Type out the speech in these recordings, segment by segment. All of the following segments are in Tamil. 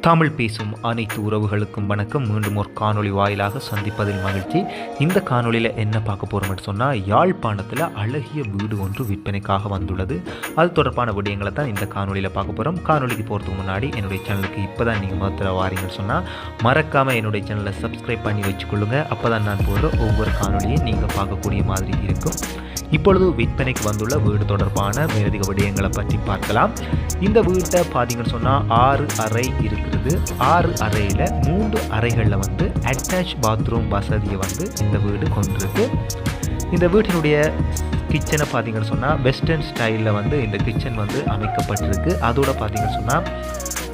தமிழ் பேசும் அனைத்து உறவுகளுக்கும் வணக்கம். மீண்டும் ஒரு காணொளி வாயிலாக சந்திப்பதில் மகிழ்ச்சி. இந்த காணொலியில் என்ன பார்க்க போகிறோம்னு சொன்னால், யாழ்ப்பாணத்தில் அழகிய வீடு ஒன்று விற்பனைக்காக வந்துள்ளது. அது தொடர்பான விடயங்களை தான் இந்த காணொலியில் பார்க்க போகிறோம். காணொலிக்கு போகிறதுக்கு முன்னாடி என்னுடைய சேனலுக்கு இப்போ தான் நீங்கள் முதல்ல வாரீங்கன்னு சொன்னால் மறக்காமல் என்னுடைய சேனலை சப்ஸ்கிரைப் பண்ணி வச்சுக்கொள்ளுங்க. அப்போ தான் நான் போடுற ஒவ்வொரு காணொலியும் நீங்கள் பார்க்கக்கூடிய மாதிரி இருக்கும். இப்பொழுது விற்பனைக்கு வந்துள்ள வீடு தொடர்பான மேலதிக விடயங்களை பற்றி பார்க்கலாம். இந்த வீட்டை பார்த்தீங்கன்னு சொன்னால் 6 அறை இருக்கிறது. 6 அறையில் 3 அறைகளில் அட்டாச் பாத்ரூம் வசதியை இந்த வீடு கொண்டிருக்கு. இந்த வீட்டினுடைய கிச்சனை பார்த்தீங்கன்னு சொன்னால் வெஸ்டர்ன் ஸ்டைலில் இந்த கிச்சன் அமைக்கப்பட்டிருக்கு. அதோட பார்த்தீங்கன்னு சொன்னால்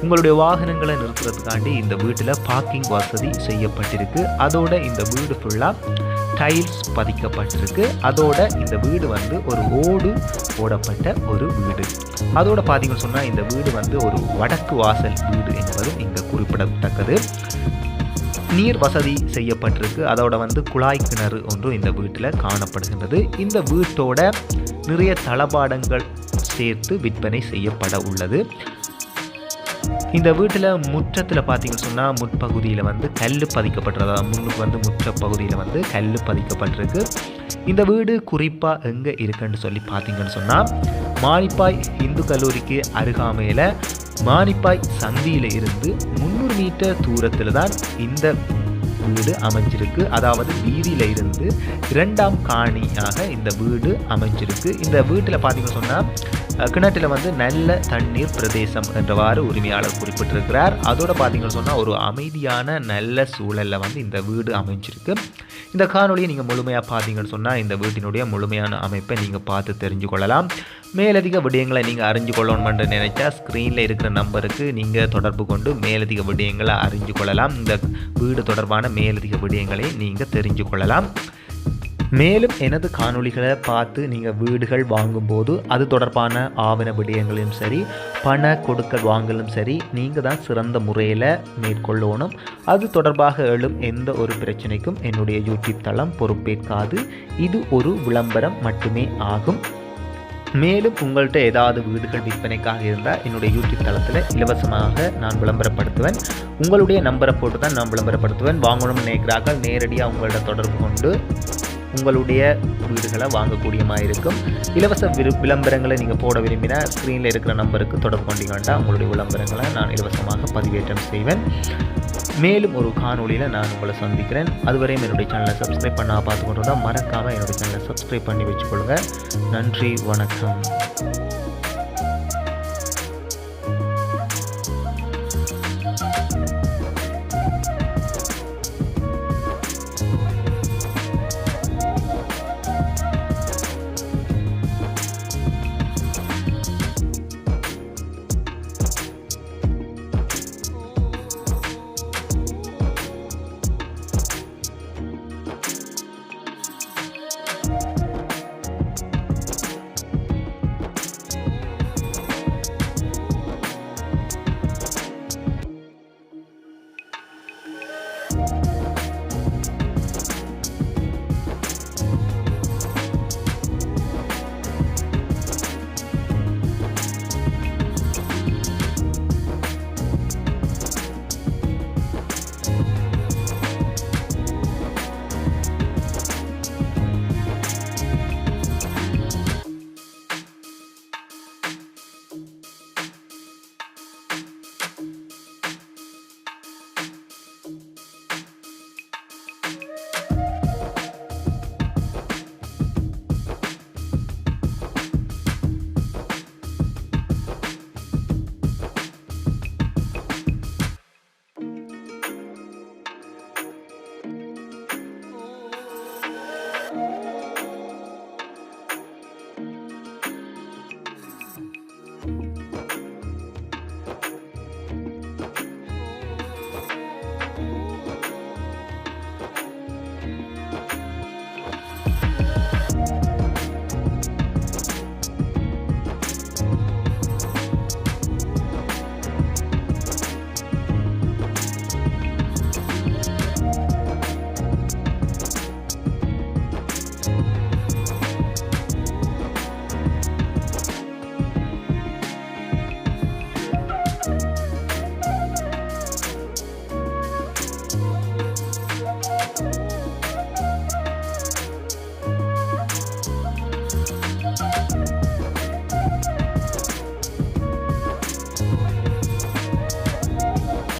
உங்களுடைய வாகனங்களை நிறுத்துறதுக்காண்டி இந்த வீட்டில் பார்க்கிங் வசதி செய்யப்பட்டிருக்கு. அதோட இந்த வீடு ஃபுல்லாக டைல்ஸ் பதிக்கப்பட்டிருக்கு. அதோட இந்த வீடு ஒரு ஓடு போடப்பட்ட ஒரு வீடு. அதோட பார்த்தீங்கன்னு சொன்னால் இந்த வீடு ஒரு வடக்கு வாசல் வீடு என்பதும் இங்கே குறிப்பிடத்தக்கது. நீர் வசதி செய்யப்பட்டிருக்கு. அதோட குழாய் கிணறு ஒன்று இந்த வீட்டில் காணப்படுகின்றது. இந்த வீட்டோட நிறைய தளபாடங்கள் சேர்த்து விற்பனை செய்யப்பட உள்ளது. இந்த வீட்டில் முற்றத்தில் பார்த்தீங்கன்னு சொன்னால் முற்பகுதியில் கல் பதிக்கப்பட்டிருக்கு. முன்னுக்கு முற்ற பகுதியில் கல் பதிக்கப்பட்டிருக்கு. இந்த வீடு குறிப்பாக எங்கே இருக்குன்னு சொல்லி பார்த்தீங்கன்னு சொன்னால், மானிப்பாய் இந்து கல்லூரிக்கு அருகாமையில் மானிப்பாய் சந்தியில் இருந்து 300 மீட்டர் தூரத்தில் தான் இந்த வீடு அமைஞ்சிருக்கு. அதாவது வீதியில் இருந்து 2ஆம் காணியாக இந்த வீடு அமைஞ்சிருக்கு. இந்த வீட்டில் பார்த்தீங்கன்னு சொன்னால் கிணற்றில் நல்ல தண்ணீர் பிரதேசம் என்றவாறு உரிமையாளர் குறிப்பிட்டிருக்கிறார். அதோட பார்த்தீங்கன்னு சொன்னால் ஒரு அமைதியான நல்ல சூழலில் இந்த வீடு அமைஞ்சிருக்கு. இந்த காணொலியை நீங்கள் முழுமையாக பார்த்தீங்கன்னு சொன்னால் இந்த வீட்டினுடைய முழுமையான அமைப்பை நீங்கள் பார்த்து தெரிஞ்சு கொள்ளலாம். மேலதிக விடயங்களை நீங்கள் அறிஞ்சு கொள்ளணும்னு நினைச்சா ஸ்க்ரீனில் இருக்கிற நம்பருக்கு நீங்கள் தொடர்பு கொண்டு மேலதிக விடயங்களை அறிஞ்சு கொள்ளலாம். இந்த வீடு தொடர்பான மேலதிக விடயங்களை நீங்கள் தெரிஞ்சு கொள்ளலாம். மேலும் எனது காணொளிகளை பார்த்து நீங்கள் வீடுகள் வாங்கும்போது அது தொடர்பான ஆவண விடயங்களும் சரி, பண கொடுக்கல் வாங்கலும் சரி, நீங்கள் தான் சிறந்த முறையில் மேற்கொள்ளணும். அது தொடர்பாக எழும் எந்த ஒரு பிரச்சனைக்கும் என்னுடைய யூடியூப் தளம் பொறுப்பேற்காது. இது ஒரு விளம்பரம் மட்டுமே ஆகும். மேலும் உங்கள்கிட்ட ஏதாவது வீடுகள் விற்பனைக்காக இருந்தால் என்னுடைய யூடியூப் தளத்தில் இலவசமாக நான் விளம்பரப்படுத்துவேன். உங்களுடைய நம்பரை போட்டு தான் நான் விளம்பரப்படுத்துவேன். வாங்கணும்னு நினைக்கிறார்கள் நேரடியாக உங்கள்கிட்ட தொடர்பு கொண்டு உங்களுடைய வீடுகளை வாங்கக்கூடியமாக இருக்கும். இலவச விளம்பரங்களை நீங்கள் போட விரும்பினா ஸ்க்ரீனில் இருக்கிற நம்பருக்கு தொடர்பு கொண்டீங்கன்னா உங்களுடைய விளம்பரங்களை நான் இலவசமாக பதிவேற்றம் செய்வேன். மேலும் ஒரு காணொலியில் நான் உங்களை சந்திக்கிறேன். அதுவரையும் என்னுடைய சேனலை சப்ஸ்கிரைப் பண்ண பார்த்து கொண்டு வந்தால் மறக்காமல் என்னுடைய சேனலை சப்ஸ்கிரைப் பண்ணி வச்சுக்கொள்ளுங்கள். நன்றி, வணக்கம்.